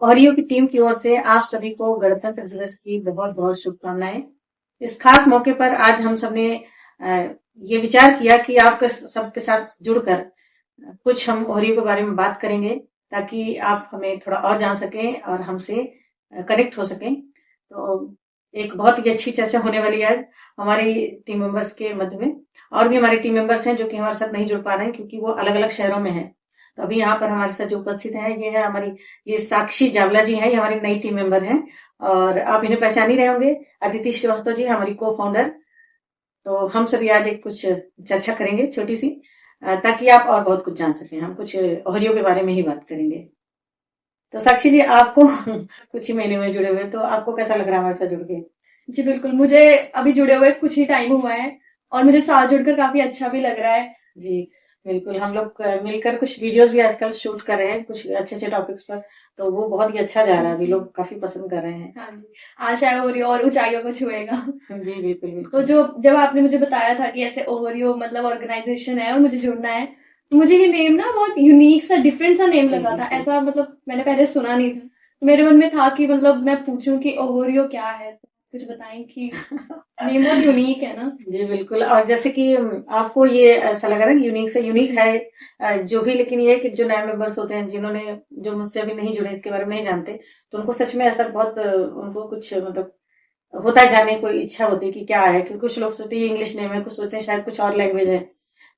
Oreo की team की ओर से आप सभी को गणतंत्र दिवस की बहुत बहुत शुभकामनाएं। इस खास मौके पर आज हम सबने ये विचार किया कि आपके सबके साथ जुड़कर कुछ हम ओरियो के बारे में बात करेंगे, ताकि आप हमें थोड़ा और जान सकें और हमसे कनेक्ट हो सकें। तो एक बहुत ही अच्छी चर्चा होने वाली है आज हमारी टीम मेंबर्स के मध्य में। और भी हमारे टीम मेंबर्स हैं जो कि हमारे साथ नहीं जुड़ पा रहे हैं, क्योंकि वो अलग अलग शहरों में हैं। तो अभी यहाँ पर हमारे साथ जो उपस्थित है ये है हमारी ये साक्षी जावला जी हैं, ये हमारी नई टीम मेंबर हैं। और आप इन्हें पहचान ही रहे होंगे, अदिति श्रीवास्तव जी हमारी को फाउंडर। तो हम सभी आज एक कुछ चर्चा करेंगे छोटी सी, ताकि आप और बहुत कुछ जान सकें। हम कुछ ओरियो के बारे में ही बात करेंगे। तो साक्षी जी, आपको कुछ ही महीने में जुड़े हुए, तो आपको कैसा लग रहा है हमारे साथ जुड़ के? जी बिल्कुल, मुझे अभी जुड़े हुए कुछ ही टाइम हुआ है और मुझे साथ जुड़कर काफी अच्छा भी लग रहा है। जी बिल्कुल, हम लोग मिलकर कुछ वीडियोस भी आजकल शूट कर रहे हैं कुछ अच्छे अच्छे टॉपिक्स पर, तो वो बहुत ही अच्छा जा रहा है, अभी लोग काफी पसंद कर रहे हैं। हाँ जी, आशा है ओरियो और ऊंचाइयों को छुएगा। जी बिल्कुल तो बिल्कुल। जब आपने मुझे बताया था कि ऐसे ओरियो मतलब ऑर्गेनाइजेशन है और मुझे जुड़ना है, तो मुझे ये नेम ना बहुत यूनिक सा डिफरेंट सा नेम जी लगा था। बिल्कुल। ऐसा मतलब मैंने पहले सुना नहीं था। तो मेरे मन में था कि मतलब मैं पूछूं कि ओरियो क्या है, कुछ बताएं कि नेम बहुत यूनिक है ना। जी बिल्कुल। और जैसे कि आपको ये ऐसा लगा ना यूनिक से यूनिक है, जो भी, लेकिन ये है कि जो नए मेंबर्स होते हैं, जिन्होंने जो मुझसे अभी नहीं जुड़े, इसके बारे में नहीं जानते, तो उनको सच में ऐसा बहुत उनको कुछ मतलब होता है, जानने को इच्छा होती है कि क्या है। क्योंकि कुछ लोग सोचते हैं ये इंग्लिश नेम है, कुछ सोचते हैं शायद कुछ और लैंग्वेज है।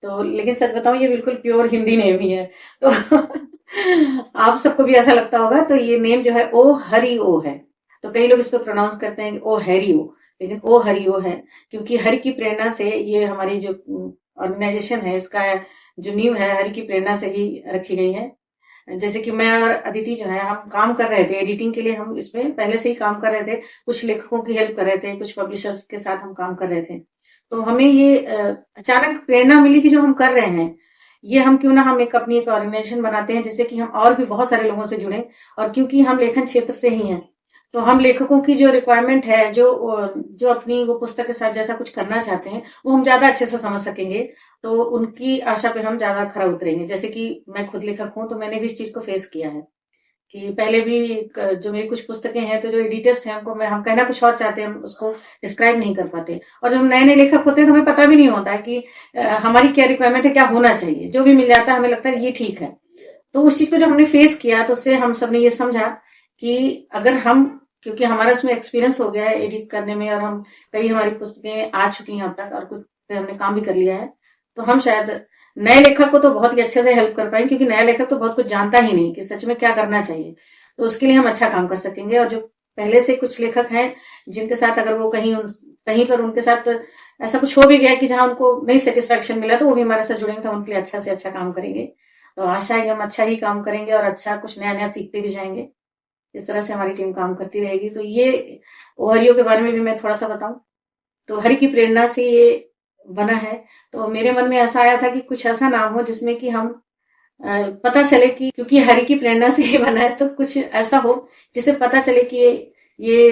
तो लेकिन सच बताऊं, ये बिल्कुल प्योर हिंदी नेम ही है। तो आप सबको भी ऐसा लगता होगा। तो ये नेम जो है ओ हरि ओ है। तो कई लोग इसको प्रोनाउंस करते हैं ओ हैरी ओ, लेकिन ओ हरि ओ है। क्योंकि हरि की प्रेरणा से ये हमारी जो ऑर्गेनाइजेशन है, इसका जो नींव है हरि की प्रेरणा से ही रखी गई है। जैसे कि मैं और अदिति जो है, हम काम कर रहे थे एडिटिंग के लिए, हम इसमें पहले से ही काम कर रहे थे, कुछ लेखकों की हेल्प कर रहे थे, कुछ पब्लिशर्स के साथ हम काम कर रहे थे। तो हमें ये अचानक प्रेरणा मिली कि जो हम कर रहे हैं, ये हम क्यों ना हम अपनी एक ऑर्गेनाइजेशन बनाते हैं, जिससे कि हम और भी बहुत सारे लोगों से जुड़े। और क्योंकि हम लेखन क्षेत्र से ही हैं, तो हम लेखकों की जो रिक्वायरमेंट है, जो जो अपनी वो पुस्तक के साथ जैसा कुछ करना चाहते हैं, वो हम ज्यादा अच्छे से समझ सकेंगे। तो उनकी आशा पे हम ज्यादा खरा उतरेंगे। जैसे कि मैं खुद लेखक हूं, तो मैंने भी इस चीज को फेस किया है कि पहले भी जो मेरी कुछ पुस्तकें हैं, तो जो एडिटर्स हैं उनको हम कहना कुछ और चाहते हैं, हम उसको डिस्क्राइब नहीं कर पाते। और जब हम नए नए लेखक होते हैं, तो हमें पता भी नहीं होता है कि हमारी क्या रिक्वायरमेंट है, क्या होना चाहिए। जो भी मिल जाता है हमें लगता है ये ठीक है। तो उस चीज को जब हमने फेस किया, तो उससे हम सबने ये समझा कि अगर हम, क्योंकि हमारा उसमें एक्सपीरियंस हो गया है एडिट करने में, और हम कई हमारी पुस्तकें आ चुकी हैं अब तक, और कुछ पे हमने काम भी कर लिया है, तो हम शायद नए लेखक को तो बहुत ही अच्छे से हेल्प कर पाएंगे। क्योंकि नया लेखक तो बहुत कुछ जानता ही नहीं कि सच में क्या करना चाहिए। तो उसके लिए हम अच्छा काम कर सकेंगे। और जो पहले से कुछ लेखक हैं, जिनके साथ अगर वो कहीं कहीं पर उनके साथ ऐसा कुछ हो भी गया कि जहां उनको नहीं सेटिस्फेक्शन मिला, तो वो भी हमारे साथ जुड़ेंगे, तो उनके लिए अच्छा से अच्छा काम करेंगे। तो आशा है कि हम अच्छा ही काम करेंगे और अच्छा कुछ नया नया सीखते भी जाएंगे। इस तरह से हमारी टीम काम करती रहेगी। तो ये ओवरव्यू के बारे में भी मैं थोड़ा सा बताऊं, तो हरि की प्रेरणा से ये बना है। तो मेरे मन में ऐसा आया था कि कुछ ऐसा नाम हो जिसमें कि हम पता चले कि क्योंकि हरि की प्रेरणा से ये बना है, तो कुछ ऐसा हो जिसे पता चले कि ये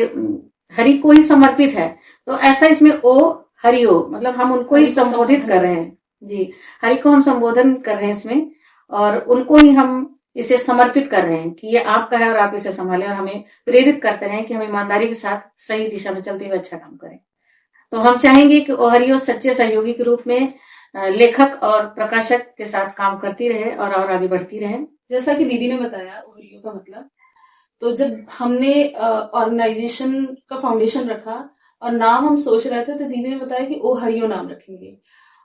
हरि को ही समर्पित है। तो ऐसा इसमें ओ हरि ओ, मतलब हम उनको ही संबोधित कर रहे हैं। जी, हरि को हम संबोधन कर रहे हैं इसमें, और उनको ही हम इसे समर्पित कर रहे हैं कि ये आपका है और आप इसे संभालें, और हमें प्रेरित करते रहें कि हम ईमानदारी के साथ सही दिशा में चलते हुए अच्छा काम करें। तो हम चाहेंगे कि ओहरियो सच्चे सहयोगी के रूप में लेखक और प्रकाशक के साथ काम करती रहे और आगे बढ़ती रहे। जैसा कि दीदी ने बताया ओरियो का मतलब, तो जब हमने ऑर्गेनाइजेशन का फाउंडेशन रखा और नाम हम सोच रहे थे, तो दीदी ने बताया कि ओ हरियो नाम रखेंगे।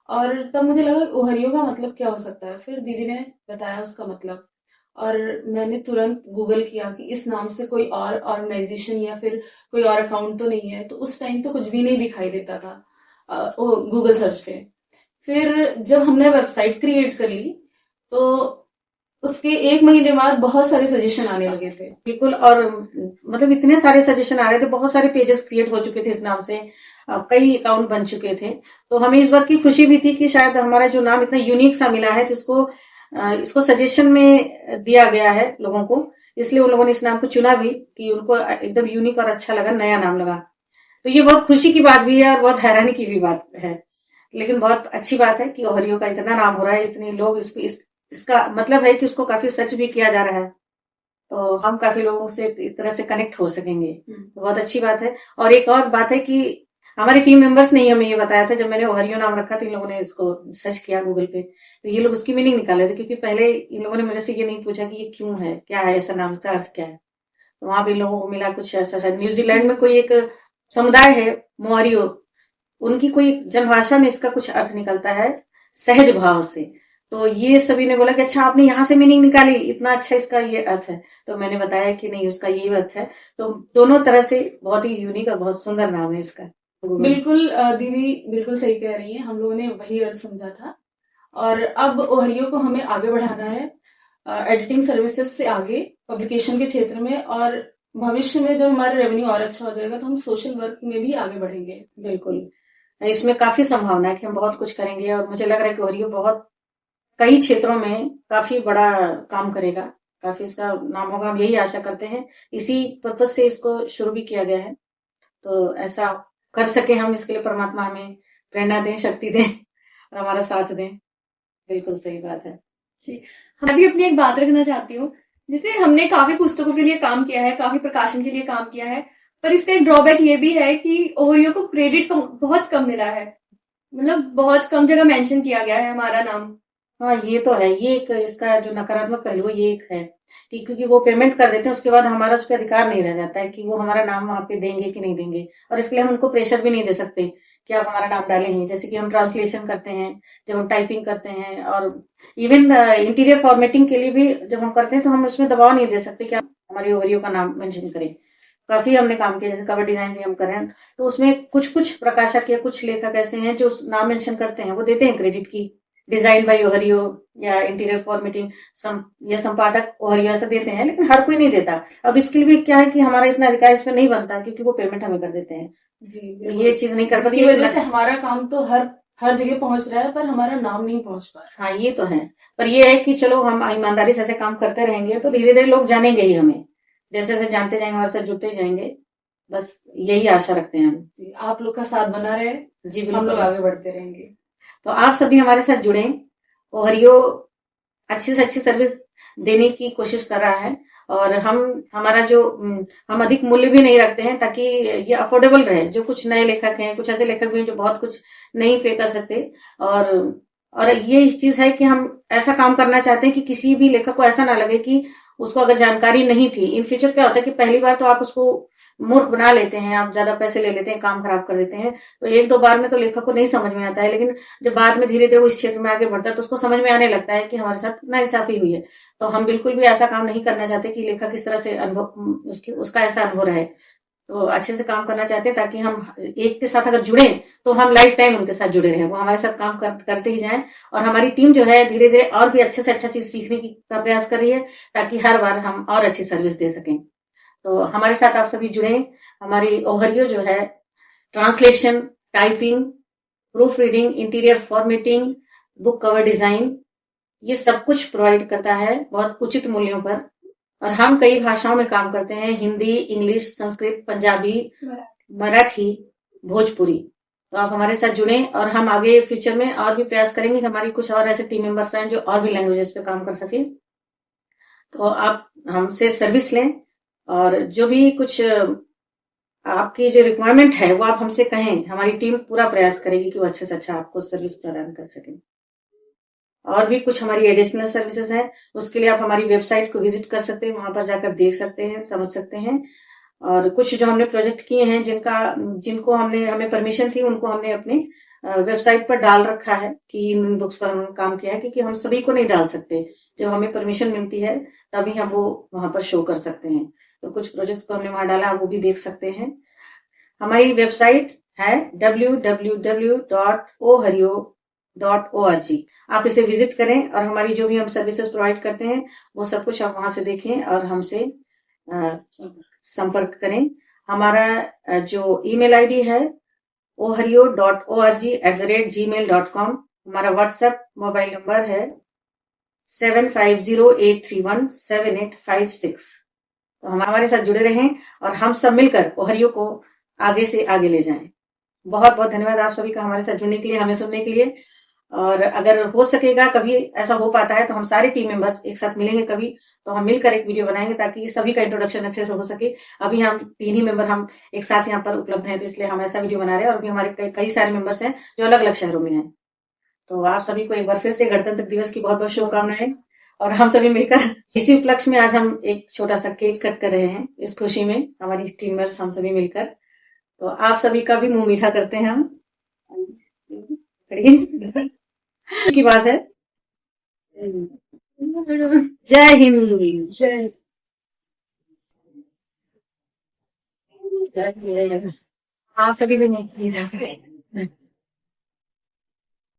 और तब मुझे लगा ओ हरियो का मतलब क्या हो सकता है। फिर दीदी ने बताया उसका मतलब, और मैंने तुरंत गूगल किया कि इस नाम से कोई और ऑर्गेनाइजेशन या फिर कोई और अकाउंट तो नहीं है। तो उस टाइम तो कुछ भी नहीं दिखाई देता था गूगल सर्च पे। फिर जब हमने वेबसाइट क्रिएट कर ली, तो उसके 1 महीने बाद बहुत सारे सजेशन आने लगे थे। बिल्कुल। और मतलब इतने सारे सजेशन आ रहे थे, बहुत सारे पेजेस क्रिएट हो चुके थे इस नाम से, कई अकाउंट बन चुके थे। तो हमें इस बात की खुशी भी थी कि शायद हमारा जो नाम इतना यूनिक सा मिला है, तो इसको सजेशन में दिया गया है लोगों को, इसलिए उन लोगों ने इस नाम को चुना भी, कि उनको एकदम यूनिक और अच्छा लगा, नया नाम लगा। तो ये बहुत खुशी की बात भी है और बहुत हैरानी की भी बात है। लेकिन बहुत अच्छी बात है कि ओहरियो का इतना नाम हो रहा है, इतने लोग इसका मतलब है कि उसको काफी सच भी किया जा रहा है। तो हम काफी लोगों से इस तरह से कनेक्ट हो सकेंगे। तो बहुत अच्छी बात है। और एक और बात है कि हमारे टीम मेंबर्स ने ही हमें ये बताया था, जब मैंने ओहरियो नाम रखा था, इन लोगों ने इसको सर्च किया गूगल पे, तो ये लोग उसकी मीनिंग निकाले थे, क्योंकि पहले इन लोगों ने मेरे से ये नहीं पूछा कि ये क्यों है, क्या है ऐसा नाम का अर्थ क्या है। तो वहां पे इन लोगों को मिला कुछ ऐसा, शायद न्यूजीलैंड में कोई एक समुदाय है मोरियो, उनकी कोई जनभाषा में इसका कुछ अर्थ निकलता है सहज भाव से। तो ये सभी ने बोला कि अच्छा आपने यहाँ से मीनिंग निकाली, इतना अच्छा इसका ये अर्थ है। तो मैंने बताया कि नहीं, उसका ये अर्थ है। तो दोनों तरह से बहुत ही यूनिक और बहुत सुंदर नाम है इसका। बिल्कुल दीदी बिल्कुल सही कह रही हैं, हम लोगों ने वही अर्थ समझा था। और अब ओहरियो को हमें आगे बढ़ाना है एडिटिंग सर्विसेज से आगे पब्लिकेशन के क्षेत्र में, और भविष्य में जब हमारा रेवेन्यू और अच्छा हो जाएगा तो हम सोशल वर्क में भी आगे बढ़ेंगे। बिल्कुल, इसमें काफी संभावना है कि हम बहुत कुछ करेंगे, और मुझे लग रहा है कि ओहरियो बहुत कई क्षेत्रों में काफी बड़ा काम करेगा, काफी इसका नाम होगा, हम यही आशा करते हैं। इसी पर्पज से इसको शुरू भी किया गया है। तो ऐसा कर सके हम, इसके लिए परमात्मा हमें प्रेरणा दें, शक्ति दें और हमारा साथ दें। बिल्कुल सही बात है जी। मैं भी अपनी एक बात रखना चाहती हूँ, जैसे हमने काफी पुस्तकों के लिए काम किया है, काफी प्रकाशन के लिए काम किया है, पर इसका एक ड्रॉबैक ये भी है कि ओहरियो को क्रेडिट बहुत कम मिला है, मतलब बहुत कम जगह मेंशन किया गया है हमारा नाम। हाँ, ये तो है, ये एक इसका जो नकारात्मक पहलू है, ये एक है कि क्योंकि वो पेमेंट कर देते हैं, उसके बाद हमारा उस पर अधिकार नहीं रह जाता है कि वो हमारा नाम वहां पे देंगे कि नहीं देंगे। और इसके लिए हम उनको प्रेशर भी नहीं दे सकते कि आप हमारा नाम डालेंगे। जैसे कि हम ट्रांसलेशन करते हैं, जब हम टाइपिंग करते हैं, और इवन इंटीरियर फॉर्मेटिंग के लिए भी जब हम करते हैं, तो हम उसमें दबाव नहीं दे सकते कि आप हमारी ओवरियो का नाम मेंशन करें। काफी हमने काम किया, जैसे कवर डिजाइन भी हम कर रहे हैं, तो उसमें कुछ कुछ प्रकाशक या कुछ लेखक ऐसे हैं जो नाम मेंशन करते हैं, वो देते हैं क्रेडिट की, डिजाइन बाय ओहरियो या इंटीरियर फॉर्मेटिंग या संपादक ओहरियो ऐसा देते हैं, लेकिन हर कोई नहीं देता। अब इसके लिए भी क्या है कि हमारा इतना अधिकार इसमें नहीं बनता, क्योंकि वो पेमेंट हमें कर देते हैं। जी, तो ये चीज नहीं कर पाती, इसकी वजह से हमारा काम तो हर जगह पहुंच रहा है, पर हमारा नाम नहीं पहुंच पा रहा। हाँ, ये तो है। पर ये है कि चलो हम ईमानदारी से ऐसे काम करते रहेंगे तो धीरे धीरे लोग जानेंगे ही हमें, जैसे जैसे जानते जाएंगे हमारे साथ जुड़ते जाएंगे। बस यही आशा रखते हैं हम। जी, आप लोग का साथ बना रहे जी, हम बिल्कुल। लोग आगे बढ़ते रहेंगे। तो आप सभी हमारे साथ जुड़े। ओहरियो अच्छी से अच्छी सर्विस देने की कोशिश कर रहा है, और हमारा जो हम अधिक मूल्य भी नहीं रखते हैं, ताकि ये अफोर्डेबल रहे। जो कुछ नए लेखक हैं, कुछ ऐसे लेखक भी हैं जो बहुत कुछ नहीं पे कर सकते, और ये चीज है कि हम ऐसा काम करना चाहते हैं कि किसी भी लेखक को ऐसा ना लगे कि उसको अगर जानकारी नहीं थी। इन फ्यूचर क्या होता है कि पहली बार तो आप उसको मूर्ख बना लेते हैं, आप ज्यादा पैसे ले लेते हैं, काम खराब कर देते हैं, तो एक दो बार में तो लेखक को नहीं समझ में आता है, लेकिन जब बाद में धीरे धीरे वो इस क्षेत्र में आगे बढ़ता है तो उसको समझ में आने लगता है कि हमारे साथ नाइंसाफी हुई है। तो हम बिल्कुल भी ऐसा काम नहीं करना चाहते कि लेखक इस तरह से अनुभव उसका ऐसा अनुभव रहे। तो अच्छे से काम करना चाहते हैं, ताकि हम एक के साथ अगर जुड़े तो हम लाइफ टाइम उनके साथ जुड़े रहें, वो हमारे साथ काम करते ही जाएं। और हमारी टीम जो है धीरे धीरे और भी अच्छे से अच्छा चीज सीखने का प्रयास कर रही है, ताकि हर बार हम और अच्छी सर्विस दे सकें। तो हमारे साथ आप सभी जुड़े। हमारी ओहरियो जो है translation, typing, proof reading, interior formatting, book cover design, ये सब कुछ प्रोवाइड करता है बहुत उचित मूल्यों पर। और हम कई भाषाओं में काम करते हैं, हिंदी, इंग्लिश, संस्कृत, पंजाबी, मराठी, भोजपुरी। तो आप हमारे साथ जुड़े, और हम आगे फ्यूचर में और भी प्रयास करेंगे। हमारी कुछ और ऐसे टीम मेंबर्स हैं जो और भी लैंग्वेजेस पे काम कर सके। तो आप हमसे सर्विस लें, और जो भी कुछ आपकी जो रिक्वायरमेंट है वो आप हमसे कहें, हमारी टीम पूरा प्रयास करेगी कि वो अच्छे से अच्छा आपको सर्विस प्रदान कर सके। और भी कुछ हमारी एडिशनल सर्विसेज हैं, उसके लिए आप हमारी वेबसाइट को विजिट कर सकते हैं, वहां पर जाकर देख सकते हैं, समझ सकते हैं। और कुछ जो हमने प्रोजेक्ट किए हैं जिनको हमें परमिशन थी, उनको हमने अपने वेबसाइट पर डाल रखा है कि इन बुक्स पर हमने काम किया है, क्योंकि हम सभी को नहीं डाल सकते। जब हमें परमिशन मिलती है तभी हम वो वहां पर शो कर सकते हैं। तो कुछ प्रोजेक्ट्स को हमने वहां डाला, वो भी देख सकते हैं। हमारी वेबसाइट है www.ohario.org। आप इसे विजिट करें, और हमारी जो भी हम सर्विसेज प्रोवाइड करते हैं वो सब कुछ आप वहां से देखें और हमसे संपर्क करें। हमारा जो ईमेल आईडी है ohario.org@gmail.com। हमारा व्हाट्सएप मोबाइल नंबर है 7508317856। तो हमारे साथ जुड़े रहें, और हम सब मिलकर ओहरियो को आगे से आगे ले जाएं। बहुत बहुत धन्यवाद आप सभी का हमारे साथ जुड़ने के लिए, हमें सुनने के लिए। और अगर हो सकेगा कभी ऐसा हो पाता है तो हम सारे टीम मेंबर्स एक साथ मिलेंगे कभी, तो हम मिलकर एक वीडियो बनाएंगे ताकि सभी का इंट्रोडक्शन अच्छे से हो सके। अभी हम 3 ही मेंबर हम एक साथ यहाँ पर उपलब्ध हैं, तो इसलिए हम ऐसा वीडियो बना रहे हैं। और भी हमारे कई सारे मेंबर्स हैं जो अलग अलग शहरों में हैं। तो आप सभी को एक बार फिर से गणतंत्र दिवस की बहुत बहुत शुभकामनाएं। और हम सभी मिलकर इसी उपलक्ष्य में आज हम एक छोटा सा केक कट कर रहे हैं, इस खुशी में हमारी टीम मेंबर्स हम सभी मिलकर। तो आप सभी का भी मुंह मीठा करते हैं हम। की बात है। जय हिंद। जय आप सभी को